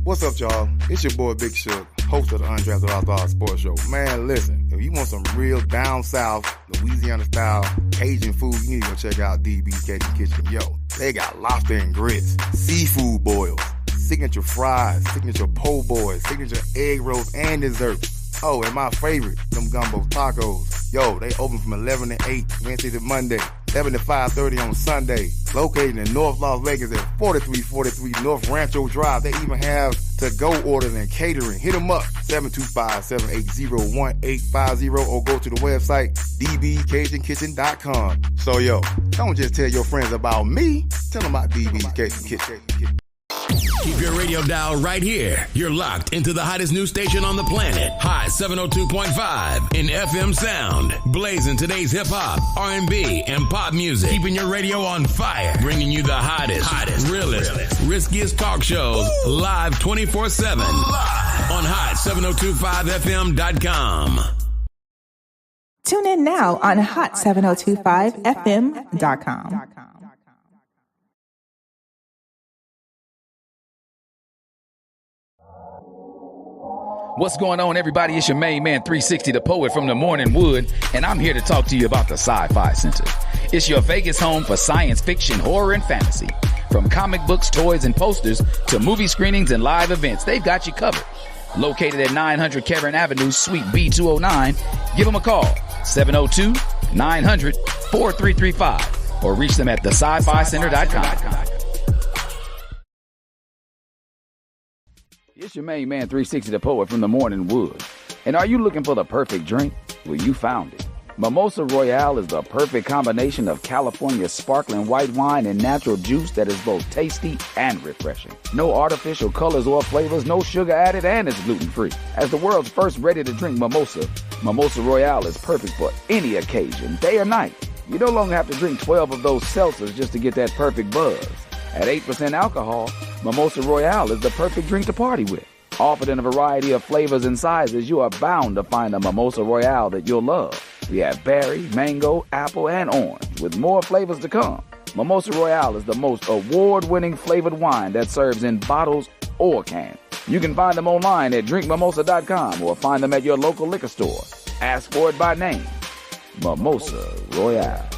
What's up, y'all? It's your boy Big Shook, host of the Undrafted Outlaw Sports Show. Man, listen, if you want some real down south, Louisiana-style Cajun food, you need to go check out DB's Cajun Kitchen. Yo, they got lobster and grits, seafood boils, signature fries, signature po' boys, signature egg rolls, and desserts. Oh, and my favorite, them gumbo tacos. Yo, they open from 11 to 8, Wednesday to Monday, 11 to 5:30 on Sunday. Located in North Las Vegas at 4343 North Rancho Drive. They even have to-go orders and catering. Hit them up, 725-780-1850, or go to the website, dbcajunkitchen.com. So, yo, don't just tell your friends about me. Tell them about DB's Cajun Kitchen. Keep your radio dial right here. You're locked into the hottest news station on the planet. Hot 702.5 in FM sound. Blazing today's hip-hop, R&B, and pop music. Keeping your radio on fire. Bringing you the hottest, realest, riskiest talk shows live 24/7 on hot7025fm.com. Tune in now on hot7025fm.com. What's going on, everybody? It's your main man, 360, the poet from the Morning Wood, and I'm here to talk to you about the Sci-Fi Center. It's your Vegas home for science fiction, horror, and fantasy. From comic books, toys, and posters to movie screenings and live events, they've got you covered. Located at 900 Cameron Avenue, Suite B209, give them a call, 702-900-4335, or reach them at thescificenter.com. It's your main man, 360 the poet from the Morning Wood. And are you looking for the perfect drink? Well, you found it. Mimosa Royale is the perfect combination of California's sparkling white wine and natural juice that is both tasty and refreshing. No artificial colors or flavors, no sugar added, and it's gluten-free. As the world's first ready-to-drink mimosa, Mimosa Royale is perfect for any occasion, day or night. You no longer have to drink 12 of those seltzers just to get that perfect buzz. At 8% alcohol, Mimosa Royale is the perfect drink to party with. Offered in a variety of flavors and sizes, you are bound to find a Mimosa Royale that you'll love. We have berry, mango, apple, and orange, with more flavors to come. Mimosa Royale is the most award-winning flavored wine that serves in bottles or cans. You can find them online at drinkmimosa.com or find them at your local liquor store. Ask for it by name. Mimosa Royale.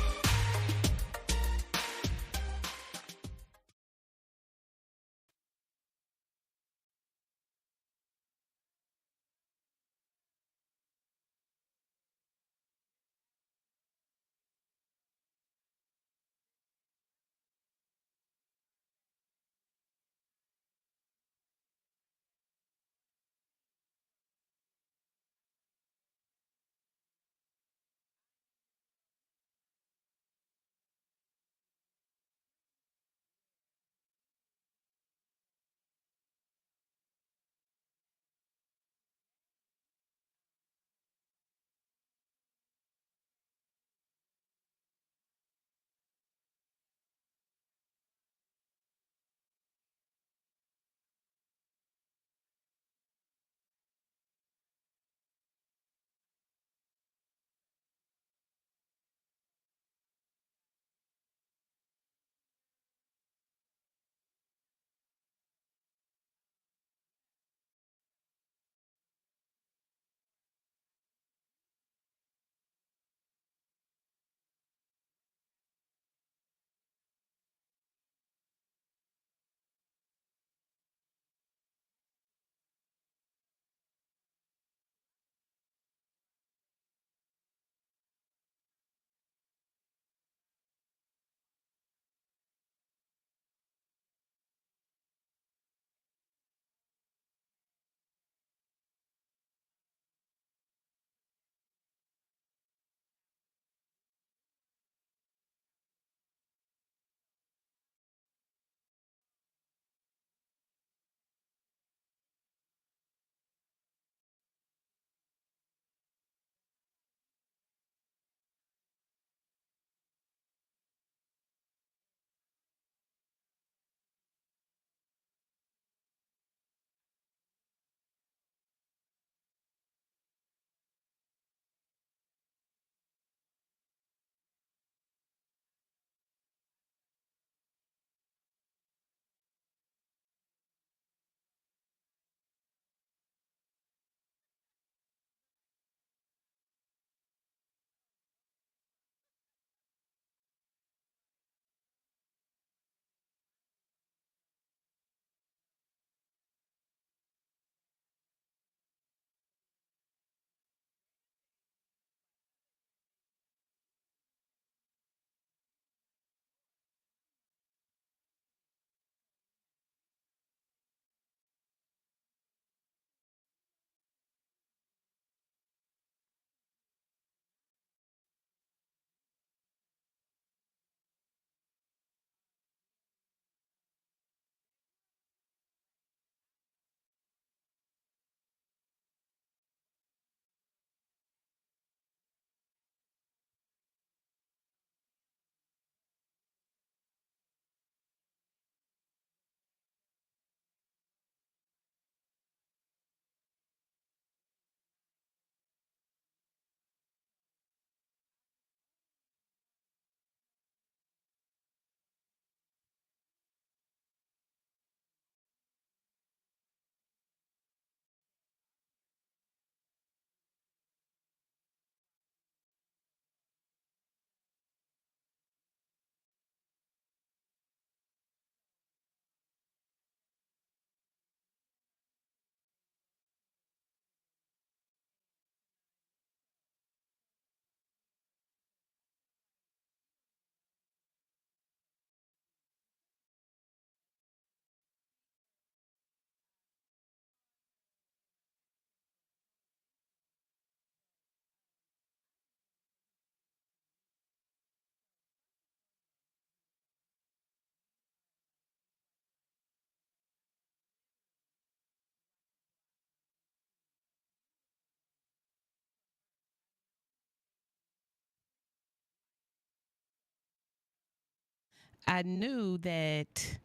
I knew that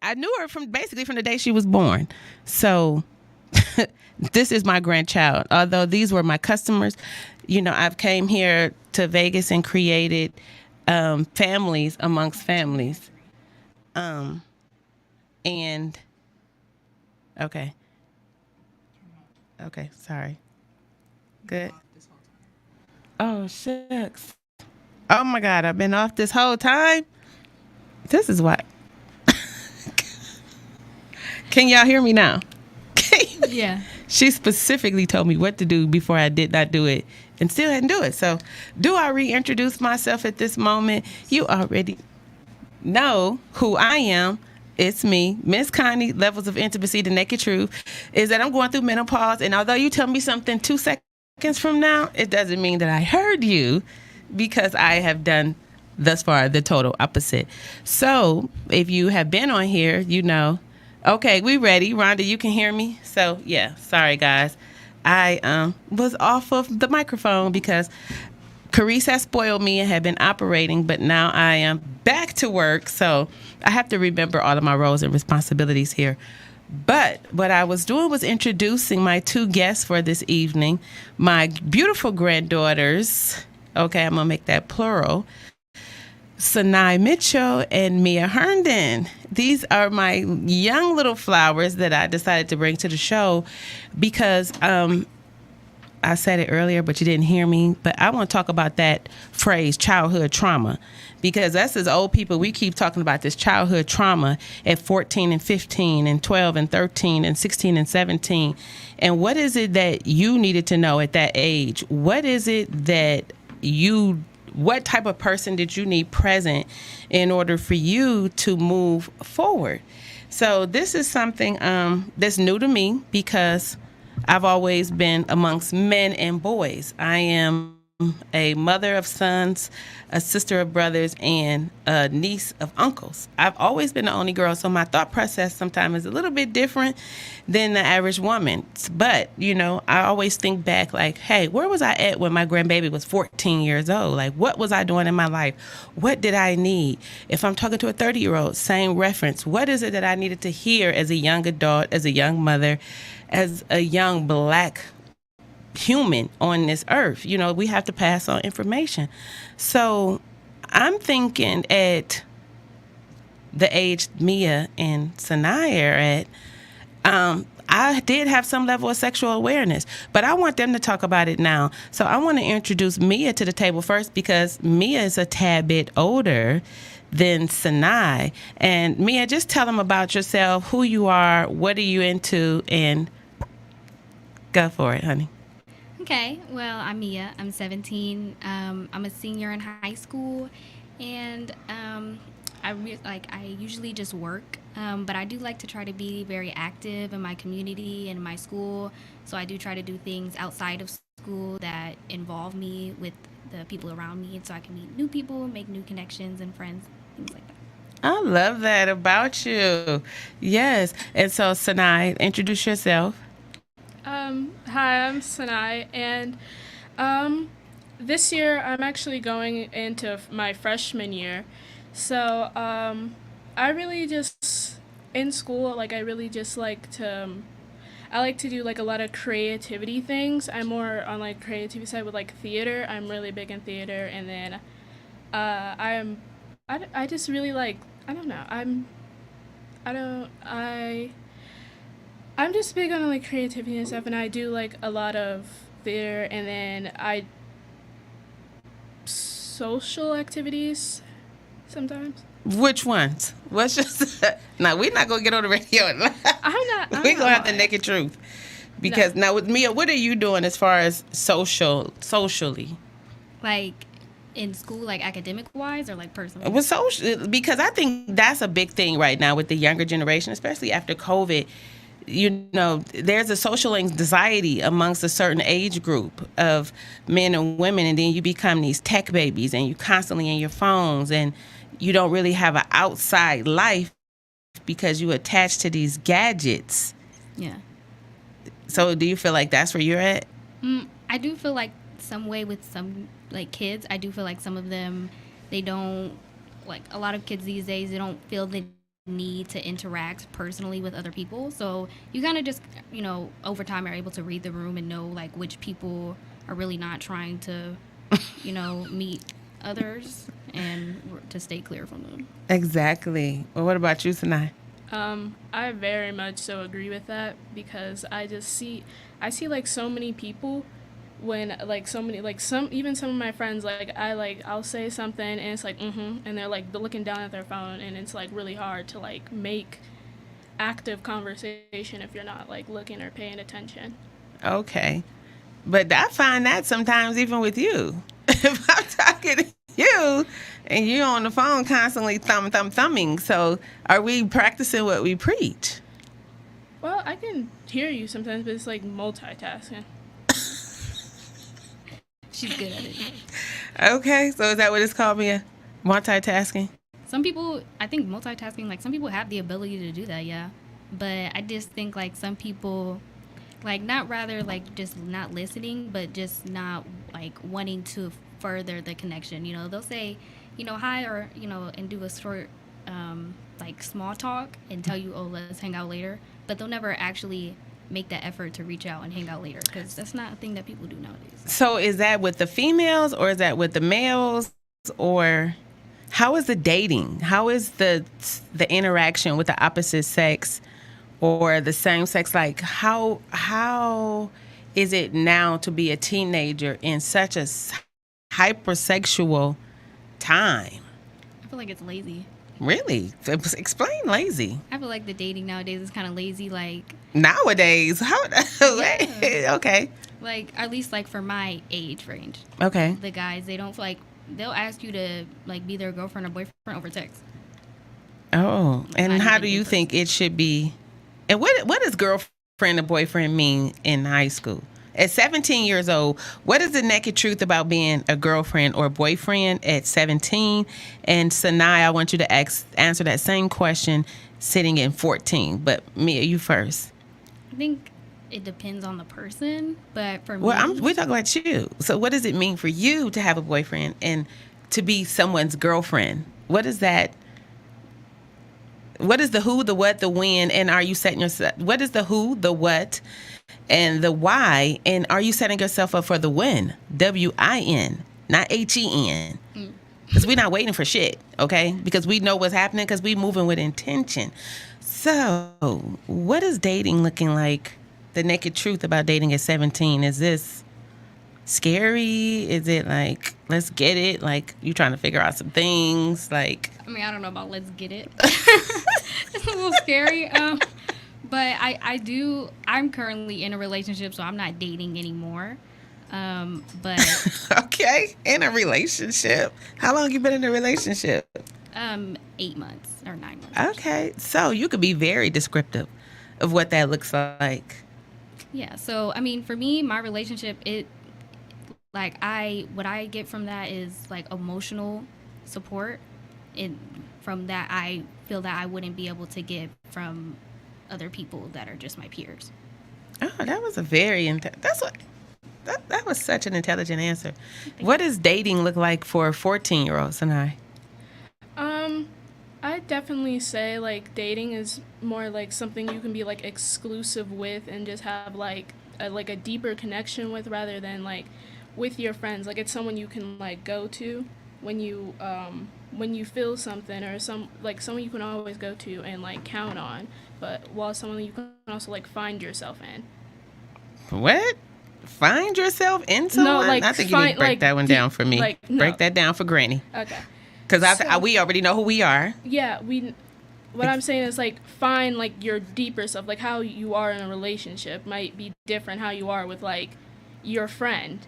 I knew her from the day she was born. So this is my grandchild. Although these were my customers, I've came here to Vegas and created families amongst families. And okay, sorry. Good. Oh shucks. Oh my God, I've been off this whole time. This is why. Can y'all hear me now? Yeah. She specifically told me what to do before I did not do it and still hadn't do it. So do I reintroduce myself at this moment? You already know who I am. It's me, Miss Connie, Levels of Intimacy, The Naked Truth, is that I'm going through menopause. And although you tell me something 2 seconds from now, it doesn't mean that I heard you, because I have done thus far the total opposite. So if you have been on here, you know. Okay, we ready. Rhonda, you can hear me? So, yeah, sorry, guys. I was off of the microphone because Carice has spoiled me and had been operating, but now I am back to work. So I have to remember all of my roles and responsibilities here. But what I was doing was introducing my 2 guests for this evening, my beautiful granddaughters. Okay, I'm going to make that plural. Sanai Mitchell and Mia Herndon. These are my young little flowers that I decided to bring to the show because I said it earlier, but you didn't hear me. But I want to talk about that phrase, childhood trauma, because us as old people, we keep talking about this childhood trauma at 14 and 15 and 12 and 13 and 16 and 17. And what is it that you needed to know at that age? What is it that what type of person did you need present in order for you to move forward? So this is something that's new to me because I've always been amongst men and boys. I am a mother of sons, a sister of brothers, and a niece of uncles. I've always been the only girl, so my thought process sometimes is a little bit different than the average woman. But, I always think back like, hey, where was I at when my grandbaby was 14 years old? Like, what was I doing in my life? What did I need? If I'm talking to a 30-year-old, same reference. What is it that I needed to hear as a young adult, as a young mother, as a young Black human on this earth? We have to pass on information. So I'm thinking at the age Mia and Sanai are at, I did have some level of sexual awareness, but I want them to talk about it now. So I want to introduce Mia to the table first because Mia is a tad bit older than Sanai. And Mia, just tell them about yourself, who you are, what are you into, and go for it, honey. Okay, well, I'm Mia. I'm 17. I'm a senior in high school, and I usually just work, but I do like to try to be very active in my community and my school. So I do try to do things outside of school that involve me with the people around me, so I can meet new people, make new connections and friends, things like that. I love that about you. Yes. And so, Sanai, introduce yourself. Hi, I'm Sanai, and this year I'm actually going into my freshman year. So I really just, in school, I really just like to, I like to do a lot of creativity things. I'm more on creativity side with theater. I'm really big in theater, and then I just really I don't know, I'm just big on creativity and stuff, and I do a lot of theater, and then social activities sometimes. Which ones? What's just now? We're not gonna get on the radio. I'm not. We're gonna have the naked truth, because now with Mia, what are you doing as far as socially? In school, academic wise, or personally? With social, because I think that's a big thing right now with the younger generation, especially after COVID. There's a social anxiety amongst a certain age group of men and women, and then you become these tech babies, and you constantly in your phones, and you don't really have an outside life because you attach to these gadgets. Yeah. So do you feel like that's where you're at? I do feel some way with some kids. I do feel some of them, they don't like a lot of kids these days, they don't feel the need to interact personally with other people. So you kind of just, over time are able to read the room and know like which people are really not trying to, meet others and to stay clear from them. Exactly. Well, what about you, Sanai? I very much so agree with that, because I see like so many people when like so many like some of my friends, like I'll say something and it's like and they're like looking down at their phone, and it's like really hard to like make active conversation if you're not like looking or paying attention. Okay. But I find that sometimes even with you. If I'm talking to you and you're on the phone constantly thumbing. So are we practicing what we preach? Well, I can hear you sometimes, but it's like multitasking. She's good at it. Okay, so is that what it's called, Mia? Multitasking? Some people, I think multitasking, like some people have the ability to do that, yeah. But I just think like some people, like not rather like just not listening, but just not like wanting to further the connection. They'll say, hi, or, and do a short like small talk and tell you, oh, let's hang out later. But they'll never actually make that effort to reach out and hang out later, because that's not a thing that people do nowadays. So is that with the females or is that with the males, or how is the dating? How is the interaction with the opposite sex or the same sex? Like how is it now to be a teenager in such a hypersexual time? I feel like it's lazy. Really? Explain lazy. I feel like the dating nowadays is kind of lazy. Like nowadays, how? Yeah. Okay. Like at least like for my age range. Okay. The guys, they don't like, they'll ask you to like be their girlfriend or boyfriend over text. Oh, and how do you think it should be? And what does girlfriend or boyfriend mean in high school? At 17 years old, what is the naked truth about being a girlfriend or boyfriend at 17? And Sanai, I want you to answer that same question sitting in 14. But Mia, you first. I think it depends on the person, but for me... Well, we're talking about you. So what does it mean for you to have a boyfriend and to be someone's girlfriend? What is that? What is the who, the what, the when, and are you setting yourself... What is the who, the what, and the why, and are you setting yourself up for the win? W-I-N, not H-E-N. Because we're not waiting for shit, okay? Because we know what's happening, because we're moving with intention. So what is dating looking like? The naked truth about dating at 17. Is this scary? Is it like, let's get it? Like, you trying to figure out some things? Like, I mean, I don't know about let's get it. It's a little scary. But I'm currently in a relationship, so I'm not dating anymore. But okay, in a relationship. How long you been in a relationship? 8 months or 9 months. Okay, so you could be very descriptive of what that looks like. Yeah, so I mean, for me, my relationship, what I get from that is like emotional support, and from that I feel that I wouldn't be able to get from other people that are just my peers. Oh, that was that was such an intelligent answer. What does dating look like for 14-year-olds and I? I definitely say like dating is more like something you can be like exclusive with and just have like a deeper connection with, rather than like with your friends. Like it's someone you can like go to when you feel something, or someone you can always go to and like count on, but while someone you can also like find yourself in. What? Find yourself in someone? No, like I think you need to break that one down for me. Like, no. Break that down for Granny. Okay. Because we already know who we are. Yeah, what I'm saying is like find like your deeper self, like how you are in a relationship might be different how you are with like your friend.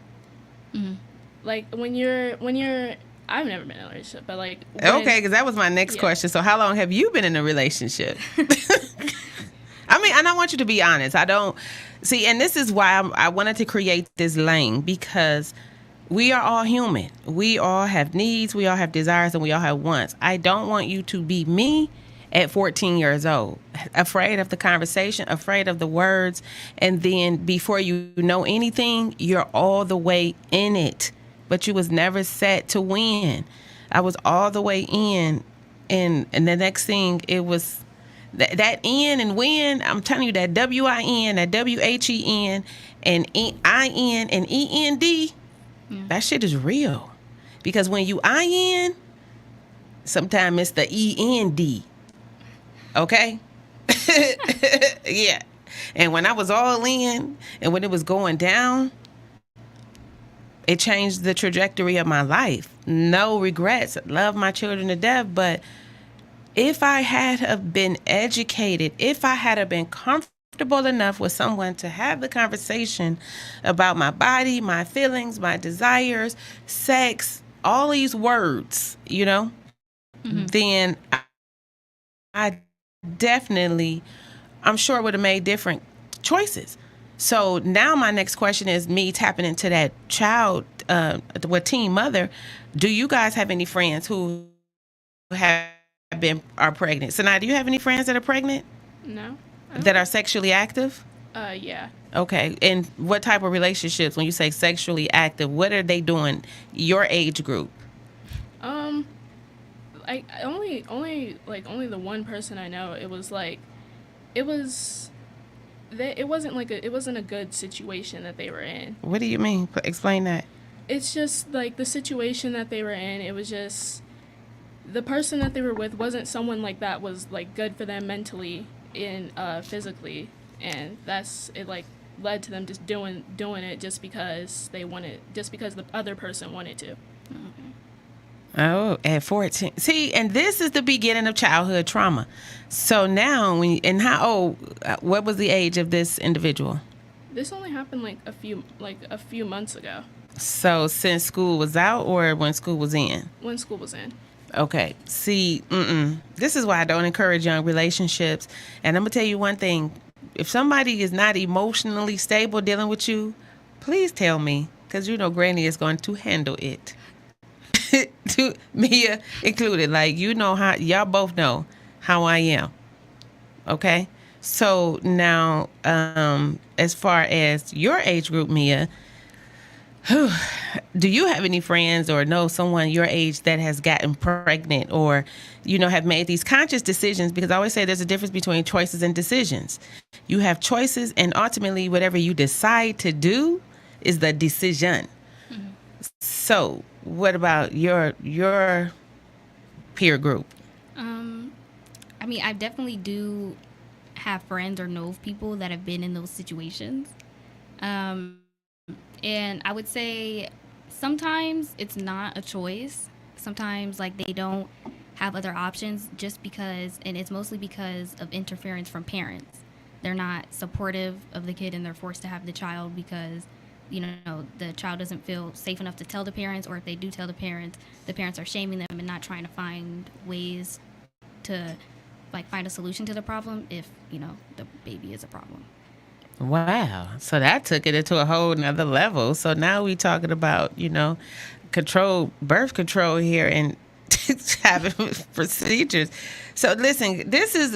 Mm-hmm. Like when you're I've never been in a relationship, but like okay, because that was my next question. So how long have you been in a relationship? I mean, and I want you to be honest. I don't see, and this is why I wanted to create this lane, because we are all human. We all have needs, we all have desires, and we all have wants. I don't want you to be me at 14 years old, afraid of the conversation, afraid of the words, and then before you know anything, you're all the way in it, but you was never set to win. I was all the way in, and the next thing it was that in and when I'm telling you that WIN, that WHEN, and IN and END, that shit is real. Because when you IN, sometimes it's the END. Okay? Yeah. And when I was all in and when it was going down, it changed the trajectory of my life. No regrets. Love my children to death. But if I had have been educated, if I had have been comfortable enough with someone to have the conversation about my body, my feelings, my desires, sex, all these words, then I definitely, I'm sure would have made different choices. So now my next question is me tapping into that child, teen mother. Do you guys have any friends who are pregnant? So now, do you have any friends that are pregnant? No. That are sexually active? Yeah. Okay. And what type of relationships, when you say sexually active, what are they doing? Your age group? Like only the one person I know. It wasn't a good situation that they were in. What do you mean? Explain that. It's just like the situation that they were in. It was just the person that they were with wasn't someone like that was like good for them mentally and physically, and that's it. Like led to them just doing it just because the other person wanted to. Oh, at 14. See, and this is the beginning of childhood trauma. So now, what was the age of this individual? This only happened like a few months ago. So since school was out or when school was in? When school was in. Okay. See, this is why I don't encourage young relationships. And I'm going to tell you one thing. If somebody is not emotionally stable dealing with you, please tell me, because Granny is going to handle it. To Mia included. Like, how y'all both know how I am. Okay? So now, as far as your age group, Mia, do you have any friends or know someone your age that has gotten pregnant or, have made these conscious decisions? Because I always say there's a difference between choices and decisions. You have choices, and ultimately whatever you decide to do is the decision. Mm-hmm. So what about your peer group? I definitely do have friends or know of people that have been in those situations. And I would say sometimes it's not a choice. Sometimes like they don't have other options just because, and it's mostly because of interference from parents. They're not supportive of the kid and they're forced to have the child because the child doesn't feel safe enough to tell the parents, or if they do tell the parents are shaming them and not trying to find ways to find a solution to the problem if, the baby is a problem. Wow. So that took it into a whole nother level. So now we talking about, birth control here and having procedures. So listen,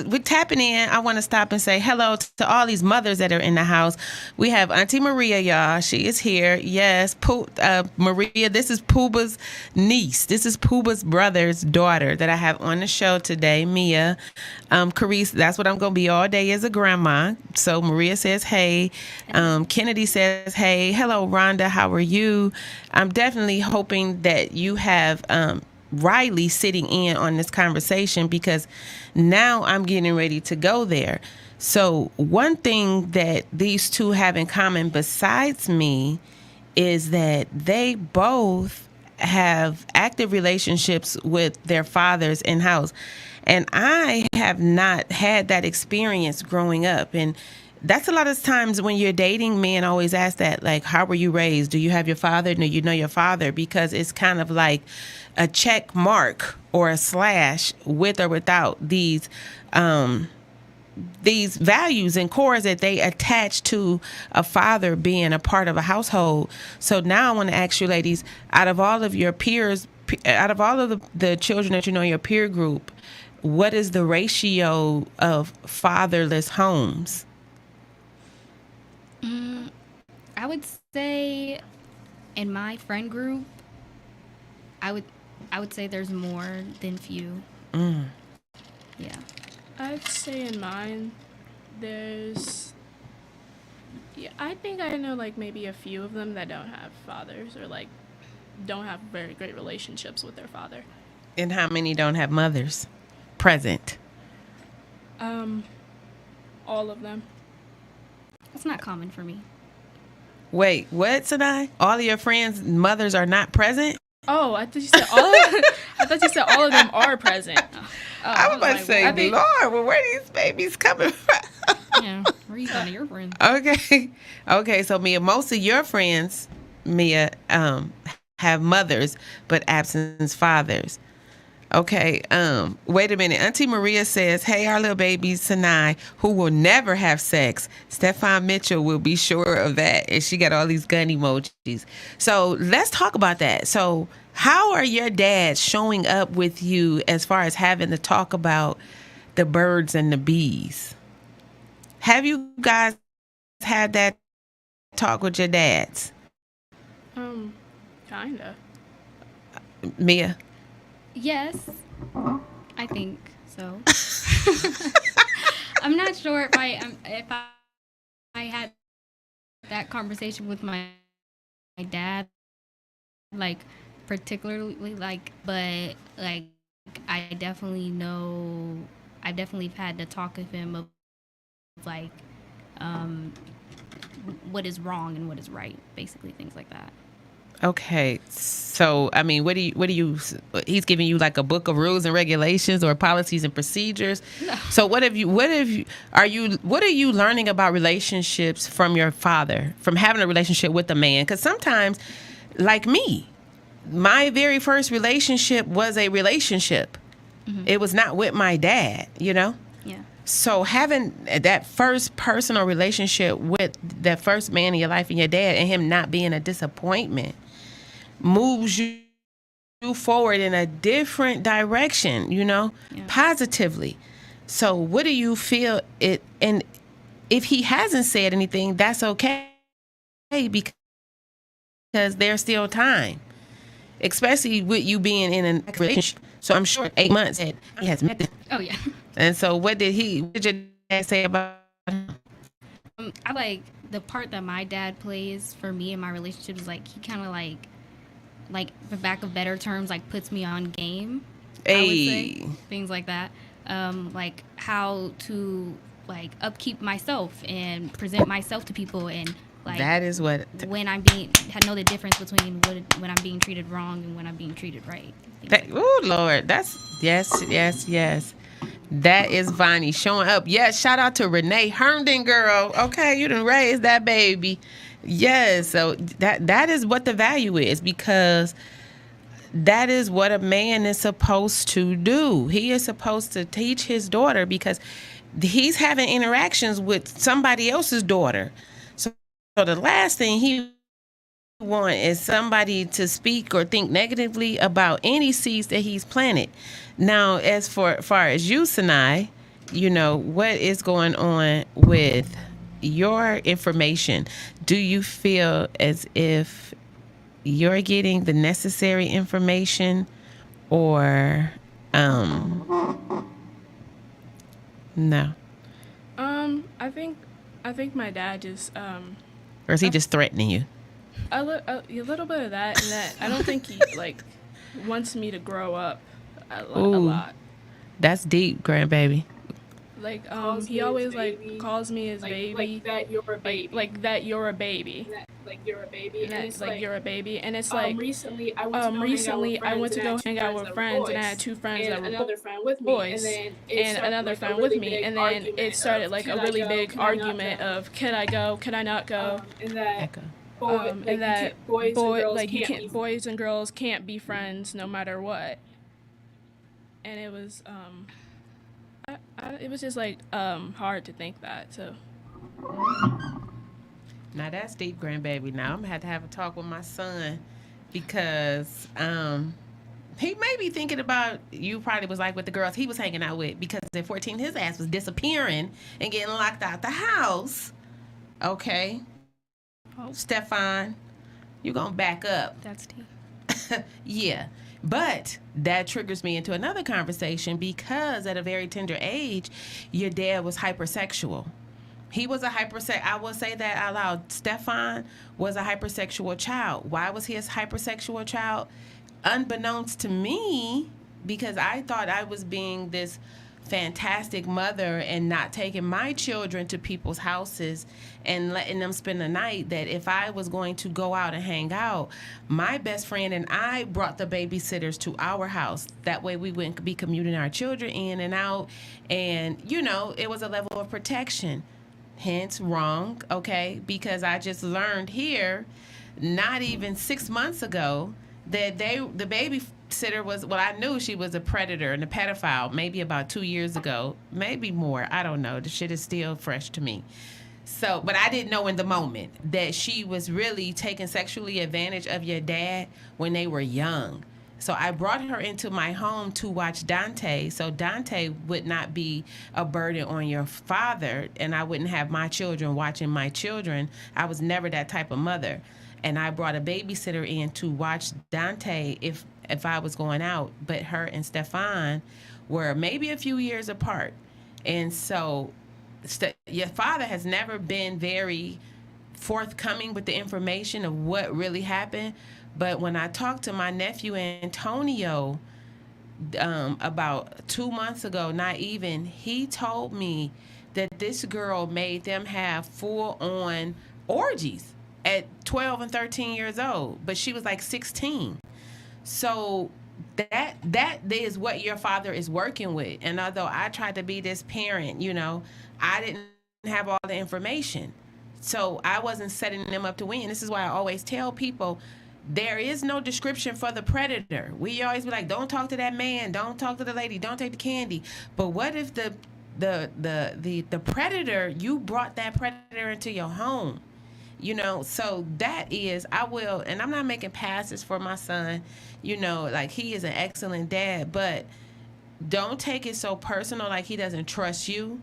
we're tapping in. I want to stop and say hello to all these mothers that are in the house. We have Auntie Maria, y'all. She is here. Yes, Maria, this is Pooba's niece. This is Pooba's brother's daughter that I have on the show today, Mia. Carice, that's what I'm going to be all day as a grandma. So Maria says, hey. Kennedy says, hey. Hello, Rhonda. How are you? I'm definitely hoping that you have Riley sitting in on this conversation, because now I'm getting ready to go there. So one thing that these two have in common besides me is that they both have active relationships with their fathers in house. And I have not had that experience growing up. And that's a lot of times when you're dating, men always ask that, like, how were you raised? Do you have your father? Do you know your father? Because it's kind of like a check mark or a slash with or without these values and cores that they attach to a father being a part of a household. So now I want to ask you, ladies, out of all of your peers, out of all of the children that in your peer group, what is the ratio of fatherless homes? I would say in my friend group, I would say there's more than few. Yeah. I'd say in mine, there's. Yeah, I think I know like maybe a few of them that don't have fathers or like don't have very great relationships with their father. And how many don't have mothers present? All of them. It's not common for me. Wait, what, Sanai? All of your friends' mothers are not present? Oh, I thought you said all. I thought you said all of them are present. I was about to say, Lord, well, where are these babies coming from? Yeah, where are you going to your friends? Okay. So Mia, most of your friends, Mia, have mothers but absent fathers. Okay. Wait a minute. Auntie Maria says, "Hey, our little baby Sanai, who will never have sex. Stefan Mitchell will be sure of that." And she got all these gun emojis. So let's talk about that. So how are your dads showing up with you as far as having to talk about the birds and the bees? Have you guys had that talk with your dads? Kinda. Mia? Yes, I think so. I'm not sure if I had that conversation with my dad, like particularly, like, but like I definitely know I've definitely had to talk with him of like what is wrong and what is right, basically things like that. Okay, so I mean, what do you? He's giving you like a book of rules and regulations or policies and procedures. No. So what are you learning about relationships from your father, from having a relationship with a man? Because sometimes, like me, my very first relationship was a relationship. Mm-hmm. It was not with my dad, you know. Yeah. So having that first personal relationship with that first man in your life and your dad, and him not being a disappointment, moves you forward in a different direction, you know, positively. So what do you feel it? And if he hasn't said anything, that's okay, because there's still time, especially with you being in a relationship. So I'm sure 8 months that he has met them. Oh yeah. And so what did your dad say about him? I like the part that my dad plays for me in my relationship is like he kind of like for back of better terms, like puts me on game. Hey. I would say things like that, like how to like upkeep myself and present myself to people, and like that is what when I know the difference between when I'm being treated wrong and when I'm being treated right. Oh Lord, that's yes. That is Vonnie showing up. Yes, shout out to Renee Herndon, girl. Okay, you done raised that baby. Yes, so that is what the value is, because that is what a man is supposed to do. He is supposed to teach his daughter, because he's having interactions with somebody else's daughter. So the last thing he want is somebody to speak or think negatively about any seeds that he's planted. Now, as far as you, Sanai, you know, what is going on with your information? Do you feel as if you're getting the necessary information, or no? I think my dad just or is he just threatening you? A little bit of that, and that I don't think he like wants me to grow up a lot. That's deep, grandbaby. Like he always like calls me his baby, like that you're a baby, like that you're a baby, like you're a baby, and it's like you're a baby, and it's like recently I went to go hang out with friends, and I had two friends that were another friend with boys, and another friend with me, and then it started like a really big argument of can I go, can I not go, and that boys and girls can't be friends no matter what, and it was it was just like hard to think that. So now that's deep, grandbaby. Now I'm gonna have a talk with my son, because he may be thinking about you. Probably was like with the girls he was hanging out with, because at 14 his ass was disappearing and getting locked out the house. Okay. Stefan, you gonna back up. That's deep. Yeah, But that triggers me into another conversation because at a very tender age, your dad was hypersexual. He was a I will say that out loud. Stefan was a hypersexual child. Why was he a hypersexual child? Unbeknownst to me, because I thought I was being this fantastic mother and not taking my children to people's houses and letting them spend the night, that if I was going to go out and hang out, my best friend and I brought the babysitters to our house. That way we wouldn't be commuting our children in and out. And, you know, it was a level of protection. Hence wrong, okay? Because I just learned here, not even 6 months ago, that the babysitter was, well, I knew she was a predator and a pedophile maybe about 2 years ago, maybe more. I don't know. The shit is still fresh to me. So, but I didn't know in the moment that she was really taking sexually advantage of your dad when they were young. So I brought her into my home to watch Dante, so Dante would not be a burden on your father, and I wouldn't have my children watching my children. I was never that type of mother. And I brought a babysitter in to watch Dante if I was going out, but her and Stefan were maybe a few years apart. And so your father has never been very forthcoming with the information of what really happened. But when I talked to my nephew Antonio about 2 months ago, not even, he told me that this girl made them have full-on orgies at 12 and 13 years old, but she was like 16. So that is what your father is working with. And although I tried to be this parent, you know, I didn't have all the information. So I wasn't setting them up to win. This is why I always tell people, there is no description for the predator. We always be like, don't talk to that man, don't talk to the lady, don't take the candy. But what if the predator, you brought that predator into your home? You know, so that is, I will, and I'm not making passes for my son, you know, like he is an excellent dad, but don't take it so personal like he doesn't trust you.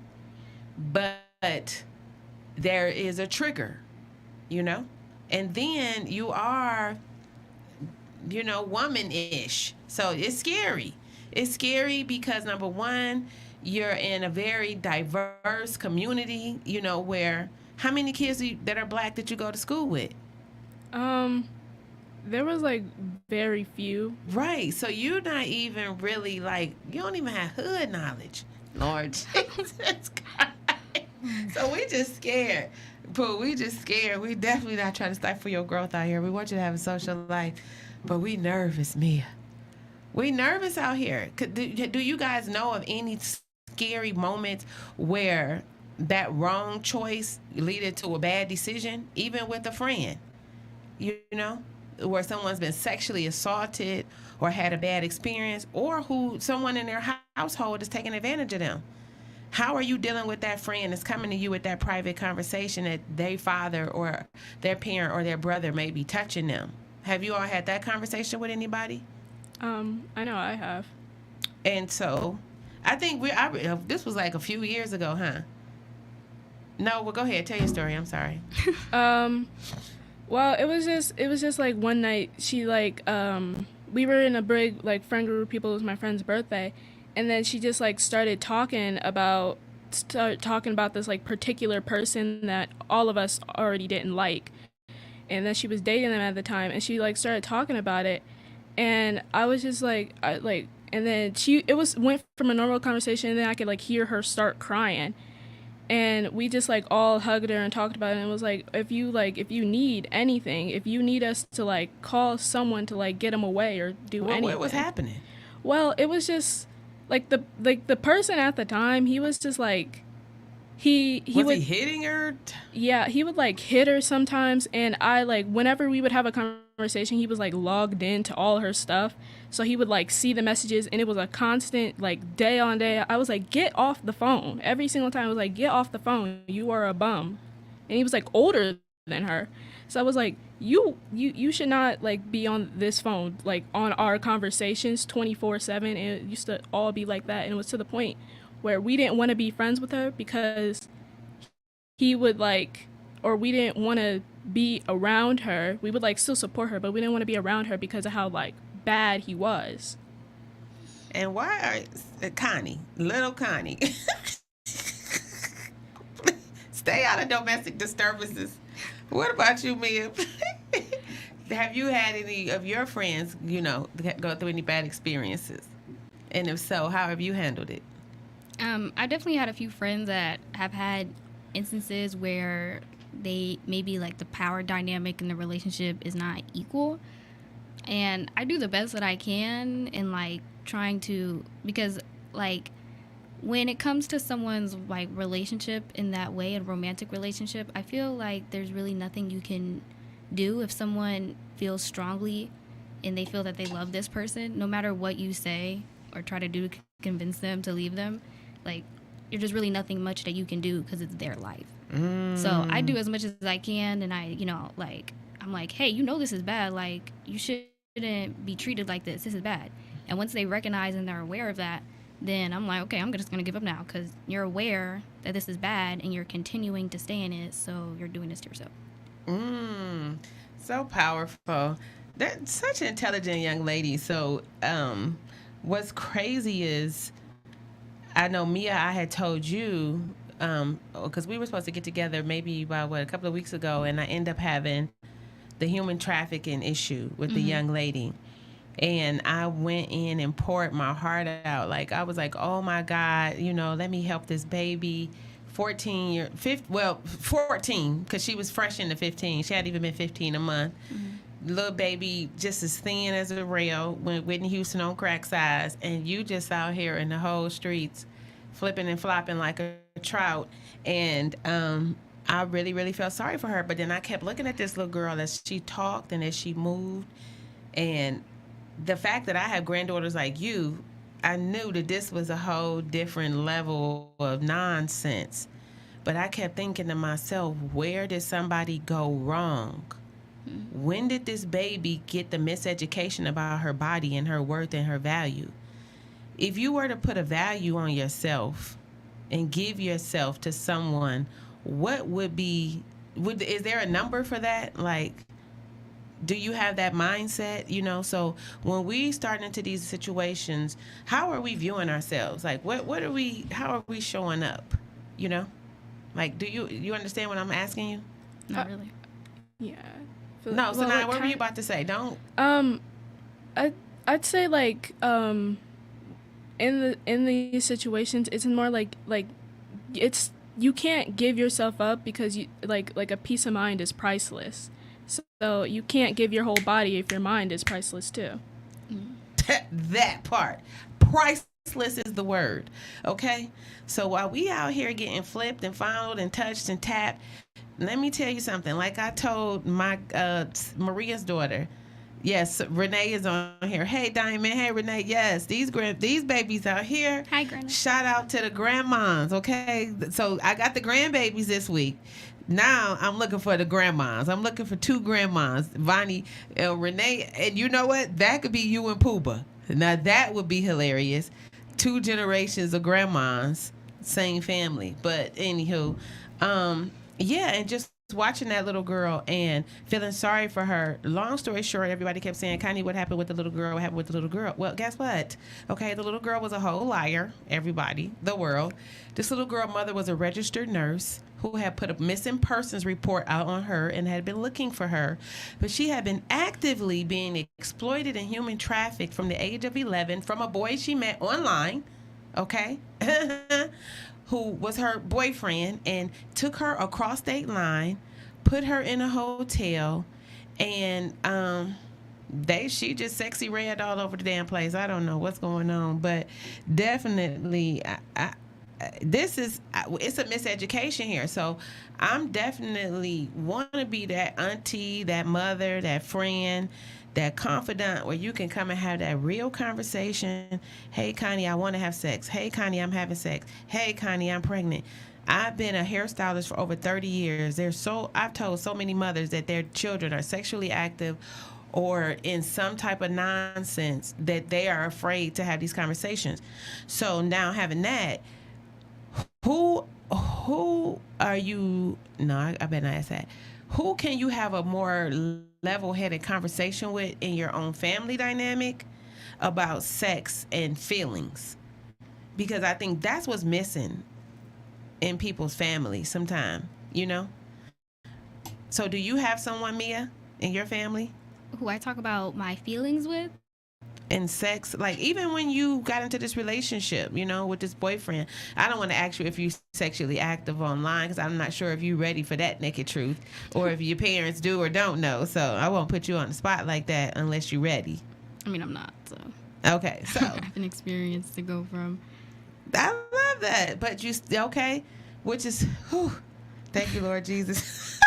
But there is a trigger, you know? And then you are, you know, womanish. So it's scary. It's scary because, number one, you're in a very diverse community, you know, where, how many kids that are black did you go to school with? There was like very few. Right. So you're not even really like, you don't even have hood knowledge. Lord Jesus God. So we just scared. Pooh, we just scared. We definitely not trying to stifle your growth out here. We want you to have a social life. But we nervous, Mia. We nervous out here. Do you guys know of any scary moments where that wrong choice led to a bad decision, even with a friend? You know, where someone's been sexually assaulted or had a bad experience, or who someone in their household is taking advantage of them. How are you dealing with that friend that's coming to you with that private conversation that their father or their parent or their brother may be touching them? Have you all had that conversation with anybody? I know I have. And so I think this was like a few years ago, huh? No, well, go ahead. Tell your story. I'm sorry. Well, it was just like one night she like, we were in a big like friend group of people. It was my friend's birthday. And then she just like started talking about this like particular person that all of us already didn't like. And then she was dating them at the time, and she like started talking about it. And I was just like, and then went from a normal conversation, and then I could like hear her start crying. And we just like all hugged her and talked about it, and it was like, if you need anything, if you need us to like call someone to like get him away or do anything. What was happening? Well, it was just like the person at the time, he was just like, he was hitting her? Yeah, he would like hit her sometimes, and I like, whenever we would have a conversation, he was like logged into all her stuff, so he would like see the messages, and it was a constant like day on day. I was like, get off the phone. Every single time I was like, get off the phone, you are a bum. And he was like older than her, so I was like, you should not like be on this phone, like on our conversations 24/7. And it used to all be like that, and it was to the point where we didn't want to be friends with her because he would like, or we didn't want to be around her. We would like still support her, but we didn't want to be around her because of how like bad he was. And why are Connie, little Connie, stay out of domestic disturbances. What about you, Mia? Have you had any of your friends, go through any bad experiences? And if so, how have you handled it? I definitely had a few friends that have had instances where they maybe like the power dynamic in the relationship is not equal. And I do the best that I can in like trying to, because like when it comes to someone's like relationship in that way, a romantic relationship, I feel like there's really nothing you can do if someone feels strongly and they feel that they love this person, no matter what you say or try to do to convince them to leave them. Like, there's just really nothing much that you can do because it's their life. So I do as much as I can, and I'm like, hey, this is bad. Like, you shouldn't be treated like this. This is bad. And once they recognize and they're aware of that, then I'm like, okay, I'm just going to give up now because you're aware that this is bad and you're continuing to stay in it, so you're doing this to yourself. So powerful. That's such an intelligent young lady. So what's crazy is, I know, Mia, I had told you, because we were supposed to get together maybe about, a couple of weeks ago, and I ended up having the human trafficking issue with the young lady. And I went in and poured my heart out. Like, I was like, oh, my God, let me help this baby. 14, because she was fresh into 15. She hadn't even been 15 a month. Little baby, just as thin as a rail, Whitney Houston on crack size, and you just out here in the whole streets flipping and flopping like a trout. And I really, really felt sorry for her. But then I kept looking at this little girl as she talked and as she moved. And the fact that I have granddaughters like you, I knew that this was a whole different level of nonsense. But I kept thinking to myself, where did somebody go wrong? When did this baby get the miseducation about her body and her worth and her value? If you were to put a value on yourself and give yourself to someone, what is there a number for that? Like, do you have that mindset? So when we start into these situations, how are we viewing ourselves? Like, how are we showing up? Like, do you understand what I'm asking you? Not really. Yeah. No, so now what were you about to say? Don't. I'd say like in these situations, it's more like it's, you can't give yourself up because you like a peace of mind is priceless. So you can't give your whole body if your mind is priceless too. That part, priceless is the word. Okay, so while we out here getting flipped and fondled and touched and tapped, let me tell you something. Like I told my Maria's daughter, yes, Renee is on here. Hey, Diamond. Hey, Renee. Yes, these babies out here. Hi, Granny. Shout out to the grandmas. Okay, so I got the grandbabies this week. Now I'm looking for the grandmas. I'm looking for 2 grandmas, Vonnie and Renee. And you know what? That could be you and Pooba. Now that would be hilarious. 2 generations of grandmas, same family. But anywho, yeah, and just watching that little girl and feeling sorry for her. Long story short, everybody kept saying, Connie, what happened with the little girl? What happened with the little girl? Well, guess what? Okay, the little girl was a whole liar, everybody, the world. This little girl mother was a registered nurse who had put a missing persons report out on her and had been looking for her. But she had been actively being exploited and human trafficked from the age of 11 from a boy she met online, okay? Who was her boyfriend, and took her across state line, put her in a hotel, and she just sexy red all over the damn place. I don't know what's going on, but definitely it's a miseducation here. So I'm definitely want to be that auntie, that mother, that friend, that confidant where you can come and have that real conversation. Hey, Connie, I want to have sex. Hey, Connie, I'm having sex. Hey, Connie, I'm pregnant. I've been a hairstylist for over 30 years. I've told so many mothers that their children are sexually active or in some type of nonsense that they are afraid to have these conversations. So now having that, who who are you? No, I better not ask that. Who can you have a more level-headed conversation with in your own family dynamic about sex and feelings? Because I think that's what's missing in people's families sometimes, you know? So do you have someone, Mia, in your family? Who I talk about my feelings with? And sex, like even when you got into this relationship, you know, with this boyfriend, I don't want to ask you if you're sexually active online because I'm not sure if you're ready for that naked truth or if your parents do or don't know. So I won't put you on the spot like that unless you're ready. I mean, I'm not, so. Okay, so. I have an experience to go from. I love that. But you, okay, which is, whew, thank you, Lord Jesus.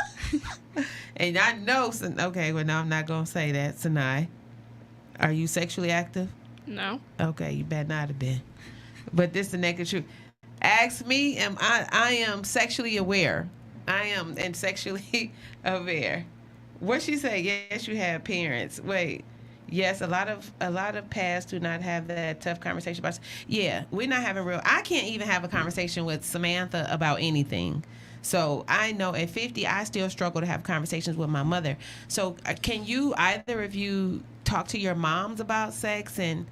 And I know, okay, well, no, I'm not going to say that, Sanai. Are you sexually active? No. Okay, you better not have been. But this is the naked truth. Ask me, I am sexually aware. I am and sexually aware. What she say? Yes, you have parents. Wait. Yes, a lot of past do not have that tough conversation about. Yeah, we're not having real. I can't even have a conversation with Samantha about anything. So I know at 50, I still struggle to have conversations with my mother. So can you, either of you, talk to your moms about sex and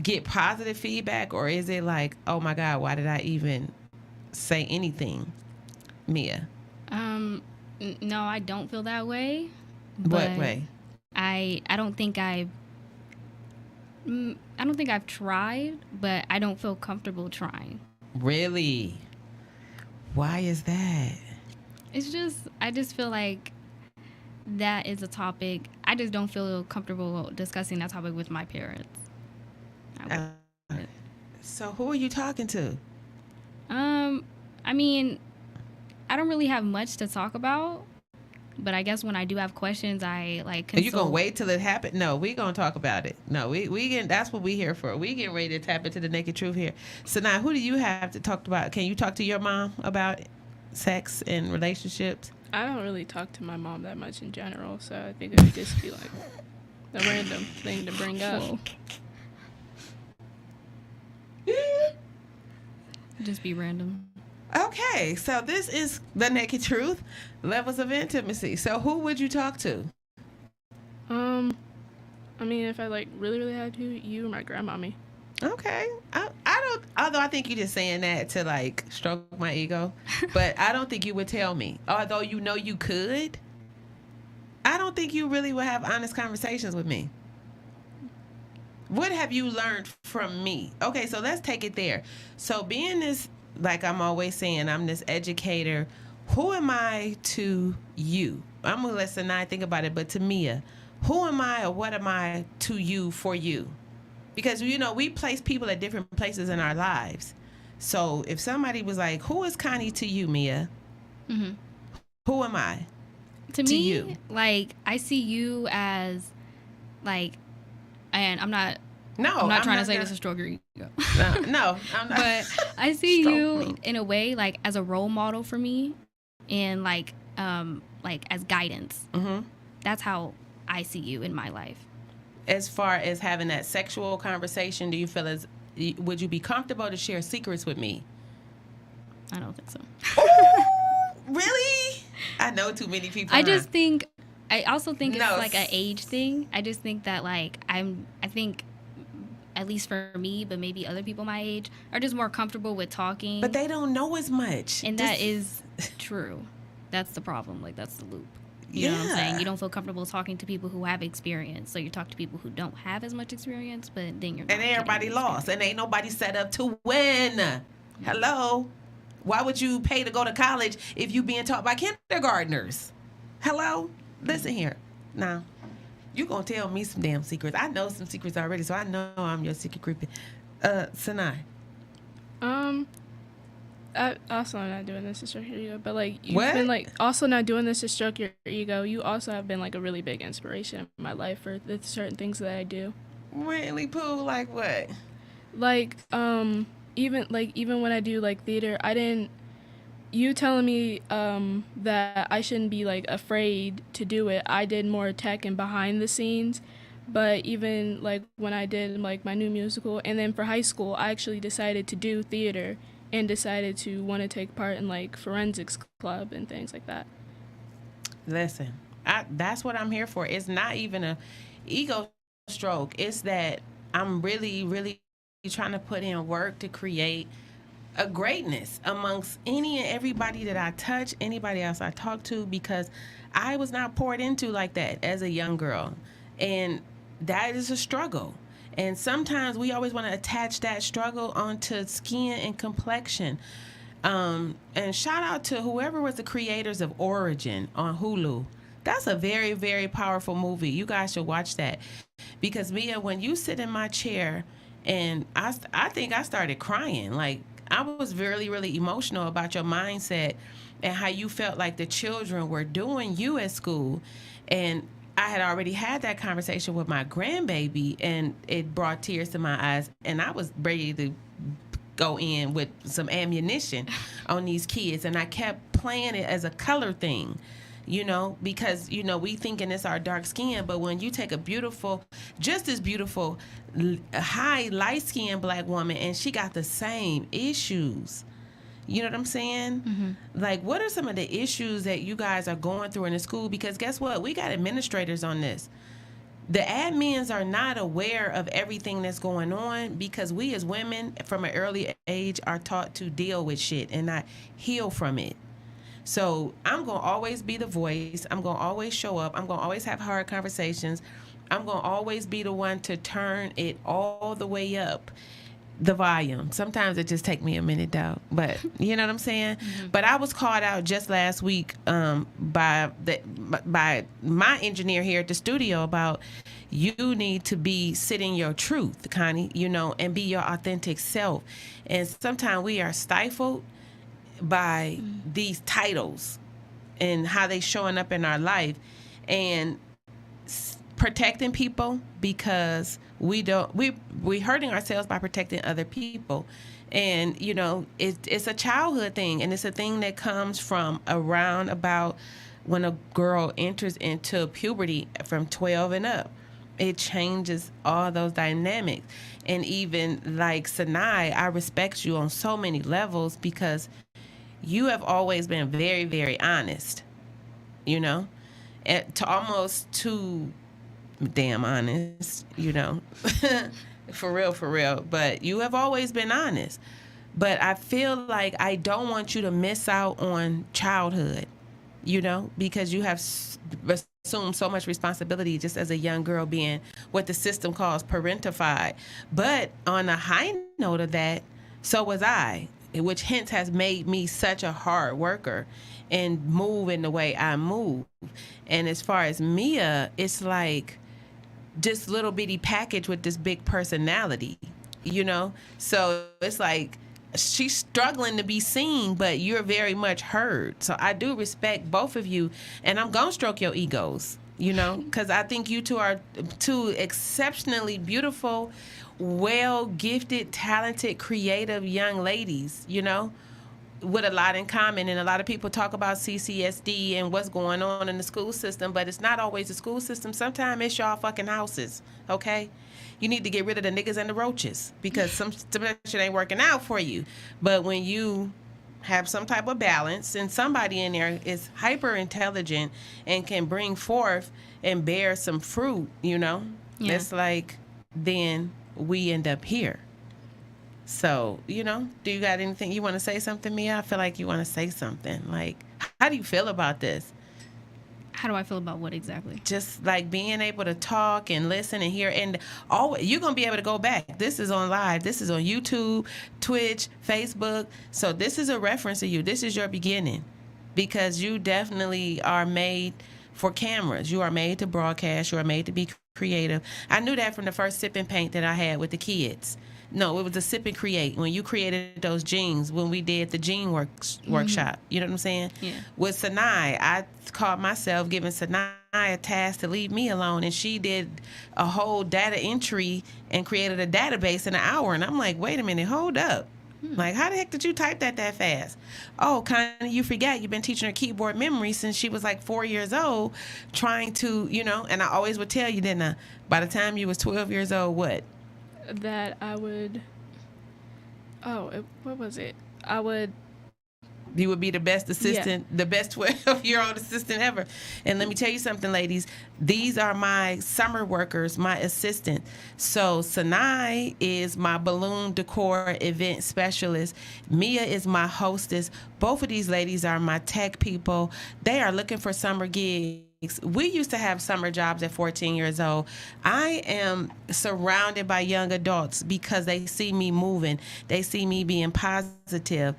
get positive feedback? Or is it like, oh my God, why did I even say anything? Mia? No, I don't feel that way. What way? I don't think I've tried, but I don't feel comfortable trying. Really? Why is that? It's just, I just feel like that is a topic. I just don't feel comfortable discussing that topic with my parents. So who are you talking to? I mean, I don't really have much to talk about, but I guess when I do have questions, I like consult. Are you gonna wait till it happens? No, we gonna talk about it. No, we get, that's what we here for. We getting ready to tap into the naked truth here. So now, who do you have to talk about? Can you talk to your mom about sex and relationships? I don't really talk to my mom that much in general, so I think it would just be like a random thing to bring up. Just be random. Okay, so this is the naked truth, levels of intimacy. So who would you talk to? I mean, if I like really had to, you or my grandmommy. Okay, I don't. Although I think you're just saying that to like stroke my ego, but I don't think you would tell me. Although you know you could, I don't think you really would have honest conversations with me. What have you learned from me? Okay, so let's take it there. So being this, like I'm always saying, I'm this educator. Who am I to you? I'm gonna let Sanai think about it, but to Mia, who am I or what am I to you for you? Because, you know, we place people at different places in our lives. So if somebody was like, who is Connie to you, Mia? Mm-hmm. Who am I to me, you? Like, I see you as, like, and I'm not trying to say this to stroke your ego. No, I'm not. But I see you in a way, like, as a role model for me and, like as guidance. Mm-hmm. That's how I see you in my life. As far as having that sexual conversation, do you feel would you be comfortable to share secrets with me? I don't think so. Really? I know too many people. I also think it's like an age thing. I just think that like I think at least for me, but maybe other people my age are just more comfortable with talking. But they don't know as much. And that is true. That's the problem. Like that's the loop. You know what I'm saying? You don't feel comfortable talking to people who have experience. So you talk to people who don't have as much experience, but then you're not. And everybody lost. And ain't nobody set up to win. Hello? Why would you pay to go to college if you being taught by kindergartners? Hello? Listen here. Now, you going to tell me some damn secrets. I know some secrets already, so I know I'm your secret creepy. Sanai. I also am not doing this to stroke your ego, but like you've what? been like also not doing this to stroke your ego. You also have been like a really big inspiration in my life for the certain things that I do. Really, Pooh? Like what? Like even when I do like theater, you telling me that I shouldn't be like afraid to do it. I did more tech and behind the scenes. But even like when I did like my new musical, and then for high school, I actually decided to do theater and decided to want to take part in like forensics club and things like that. Listen, that's what I'm here for. It's not even a ego stroke. It's that I'm really, really trying to put in work to create a greatness amongst any and everybody that I touch, anybody else I talk to, because I was not poured into like that as a young girl. And that is a struggle. And sometimes we always want to attach that struggle onto skin and complexion. And shout out to whoever was the creators of Origin on Hulu. That's a very, very powerful movie. You guys should watch that. Because, Mia, when you sit in my chair, and I think I started crying. Like, I was really, really emotional about your mindset and how you felt like the children were doing you at school. And I had already had that conversation with my grandbaby, and it brought tears to my eyes. And I was ready to go in with some ammunition on these kids. And I kept playing it as a color thing, you know, because, you know, we thinking it's our dark skin. But when you take a beautiful, just as beautiful, high, light-skinned black woman, and she got the same issues. You know what I'm saying? Mm-hmm. Like, what are some of the issues that you guys are going through in the school? Because guess what? We got administrators on this. The admins are not aware of everything that's going on because we as women from an early age are taught to deal with shit and not heal from it. So I'm going to always be the voice. I'm going to always show up. I'm going to always have hard conversations. I'm going to always be the one to turn it all the way up. The volume. Sometimes it just take me a minute, though. But you know what I'm saying? Mm-hmm. But I was called out just last week by my engineer here at the studio about you need to be sitting your truth, Connie, you know, and be your authentic self. And sometimes we are stifled by these titles and how they showing up in our life and protecting people because we hurting ourselves by protecting other people. And you know, it's a childhood thing, and it's a thing that comes from around about when a girl enters into puberty from 12 and up. It changes all those dynamics. And even like Sanai, I respect you on so many levels because you have always been very, very honest, you know, and to almost too damn honest, you know, for real. But you have always been honest. But I feel like I don't want you to miss out on childhood, you know, because you have assumed so much responsibility just as a young girl being what the system calls parentified. But on a high note of that, so was I, which hence has made me such a hard worker and move in the way I move. And as far as Mia, it's like this little bitty package with this big personality, you know? So it's like she's struggling to be seen, but you're very much heard. So I do respect both of you, and I'm going to stroke your egos, you know, because I think you two are two exceptionally beautiful, well-gifted, talented, creative young ladies, you know, with a lot in common. And a lot of people talk about CCSD and what's going on in the school system, but it's not always the school system. Sometimes it's y'all fucking houses, okay? You need to get rid of the niggas and the roaches because some shit ain't working out for you. But when you have some type of balance and somebody in there is hyper intelligent and can bring forth and bear some fruit, you know, it's like then we end up here. So, you know, do you got anything you want to say something, Mia? I feel like you want to say something. Like, how do you feel about this? How do I feel about what exactly? Just like being able to talk and listen and hear, and always you're gonna be able to go back. This is on live. This is on YouTube, Twitch, Facebook. So this is a reference to you. This is your beginning, because you definitely are made for cameras. You are made to broadcast. You are made to be creative. I knew that from the first sip and paint that I had with the kids. No, it was a sip and create. When you created those jeans, when we did the jean workshop, you know what I'm saying? Yeah. With Sanai, I caught myself giving Sanai a task to leave me alone, and she did a whole data entry and created a database in an hour. And I'm like, wait a minute, hold up. Like, how the heck did you type that fast? Oh, Connie, you forgot you've been teaching her keyboard memory since she was like 4 years old, trying to, you know, and I always would tell you, didn't I? By the time you was 12 years old, what? That I would, what was it? I would. You would be the best assistant, the best 12-year-old assistant ever. And let me tell you something, ladies. These are my summer workers, my assistant. So Sanai is my balloon decor event specialist. Mia is my hostess. Both of these ladies are my tech people. They are looking for summer gigs. We used to have summer jobs at 14 years old. I am surrounded by young adults because they see me moving. They see me being positive.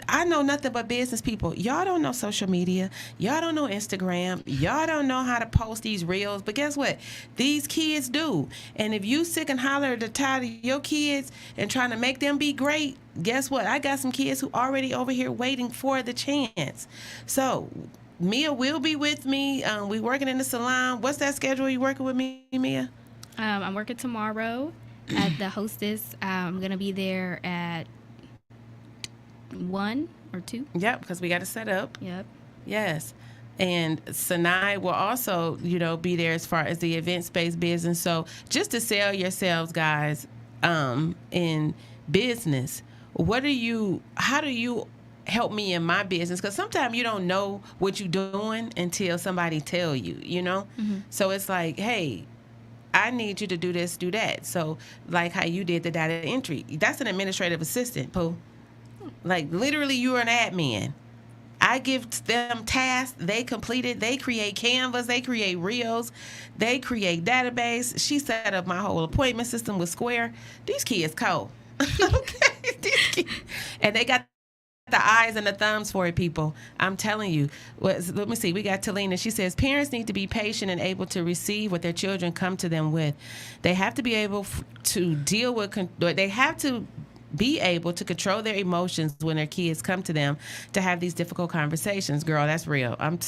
I know nothing but business people. Y'all don't know social media. Y'all don't know Instagram. Y'all don't know how to post these reels. But guess what? These kids do. And if you sick and holler to tired of your kids and trying to make them be great, guess what? I got some kids who already over here waiting for the chance. So Mia will be with me. We working in the salon. What's that schedule you working with me, Mia? I'm working tomorrow at the Hostess. I'm going to be there at 1 or 2. Yep, because we got to set up. Yep. Yes. And Sanai will also, be there as far as the event space business. So just to sell yourselves, guys, in business, how do you help me in my business? Because sometimes you don't know what you're doing until somebody tell you, Mm-hmm. So it's like, hey, I need you to do this, do that. So like how you did the data entry, that's an administrative assistant, Pooh. Like literally you're an admin. I give them tasks, they complete it, they create canvas, they create reels, they create database. She set up my whole appointment system with Square. These kids cold. Okay. These kids. And they got the eyes and the thumbs for it, people. I'm telling you. Let me see. We got Talina. She says, parents need to be patient and able to receive what their children come to them with. They have to be able to deal with, they have to be able to control their emotions when their kids come to them to have these difficult conversations. Girl, that's real. I'm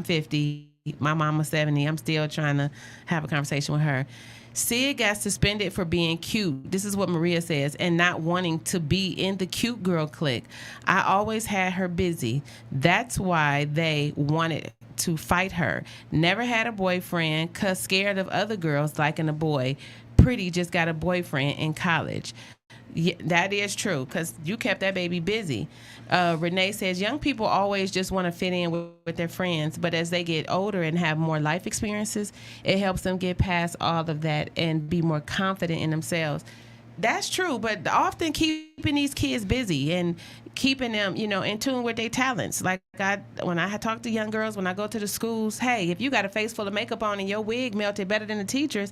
50. My mama's 70. I'm still trying to have a conversation with her. Sid got suspended for being cute. This is what Maria says, and not wanting to be in the cute girl clique. I always had her busy. That's why they wanted to fight her. Never had a boyfriend, 'cause scared of other girls liking a boy. Pretty just got a boyfriend in college. Yeah, that is true, because you kept that baby busy. Renee says, young people always just want to fit in with their friends, but as they get older and have more life experiences, it helps them get past all of that and be more confident in themselves. That's true, but often keeping these kids busy and keeping them, in tune with their talents. Like when I talk to young girls, when I go to the schools, hey, if you got a face full of makeup on and your wig melted better than the teachers,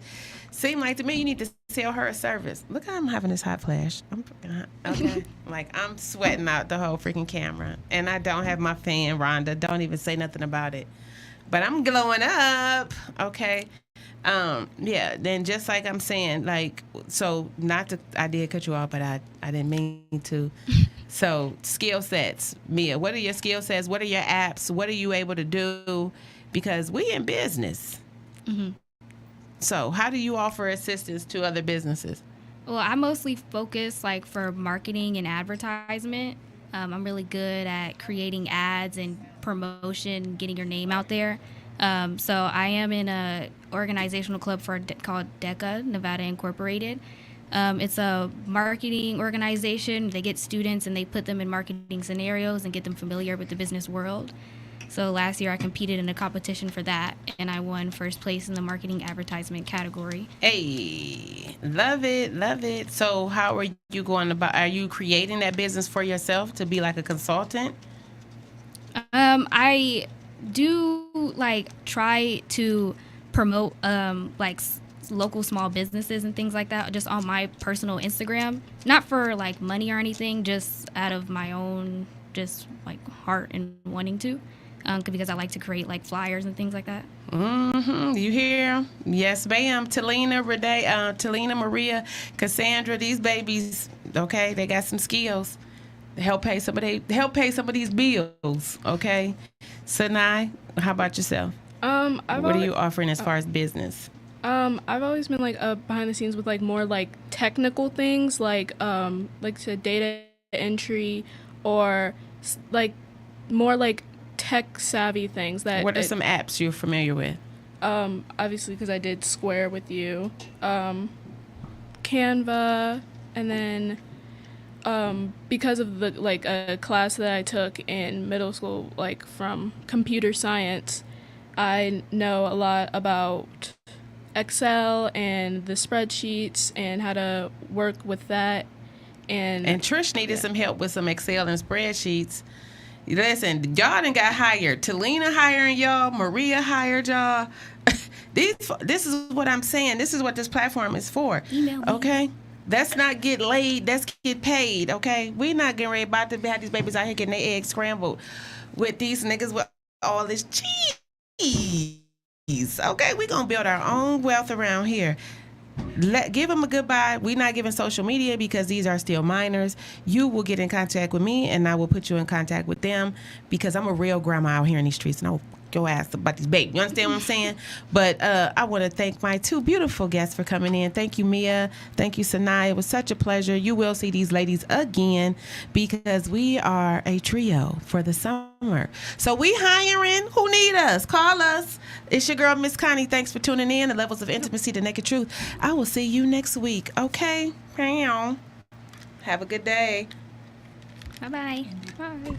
seem like to me you need to sell her a service. Look how I'm having this hot flash. Okay. Like I'm sweating out the whole freaking camera. And I don't have my fan, Rhonda. Don't even say nothing about it. But I'm glowing up. Okay. Yeah, then just like I'm saying, like, so I did cut you off, but I didn't mean to. So skill sets, Mia, what are your skill sets? What are your apps? What are you able to do? Because we in business. Mm-hmm. So how do you offer assistance to other businesses? Well, I mostly focus like for marketing and advertisement. I'm really good at creating ads and promotion, getting your name out there. So I am in a organizational club called DECA, Nevada Incorporated. It's a marketing organization. They get students and they put them in marketing scenarios and get them familiar with the business world. So last year I competed in a competition for that, and I won first place in the marketing advertisement category. Hey, love it, love it. So how are you going about, are you creating that business for yourself to be like a consultant? I do try to promote local small businesses and things like that just on my personal Instagram, not for like money or anything, just out of my own just like heart and wanting to, because I like to create like flyers and things like that. Mm-hmm. You hear? Yes, ma'am. Talina, Renee, Talina, Maria, Cassandra, these babies, okay, they got some skills. Help pay some of these bills, okay? Sanai, how about yourself? What are you offering as far as business? I've always been like behind the scenes with like more like technical things, like to data entry or like more like tech savvy things. What are some apps you're familiar with? Obviously because I did Square with you, Canva, and then because of the like a class that I took in middle school, like from computer science, I know a lot about Excel and the spreadsheets and how to work with that. And Trish needed some help with some Excel and spreadsheets. Listen, y'all done got hired. Talina hiring y'all. Maria hired y'all. This is what I'm saying. This is what this platform is for. Email me. Okay? Let's not get laid. Let's get paid, okay? We're not getting ready about to have these babies out here getting their eggs scrambled with these niggas with all this cheese. Okay? We're going to build our own wealth around here. Give them a goodbye. We're not giving social media because these are still minors. You will get in contact with me, and I will put you in contact with them because I'm a real grandma out here in these streets, and I'll your ass about these babies. You understand what I'm saying? But I want to thank my two beautiful guests for coming in. Thank you, Mia. Thank you, Sanaa. It was such a pleasure. You will see these ladies again because we are a trio for the summer. So we hiring. Who need us? Call us. It's your girl, Miss Connie. Thanks for tuning in. The Levels of Intimacy, the Naked Truth. I will see you next week. Okay? Have a good day. Bye-bye. Bye.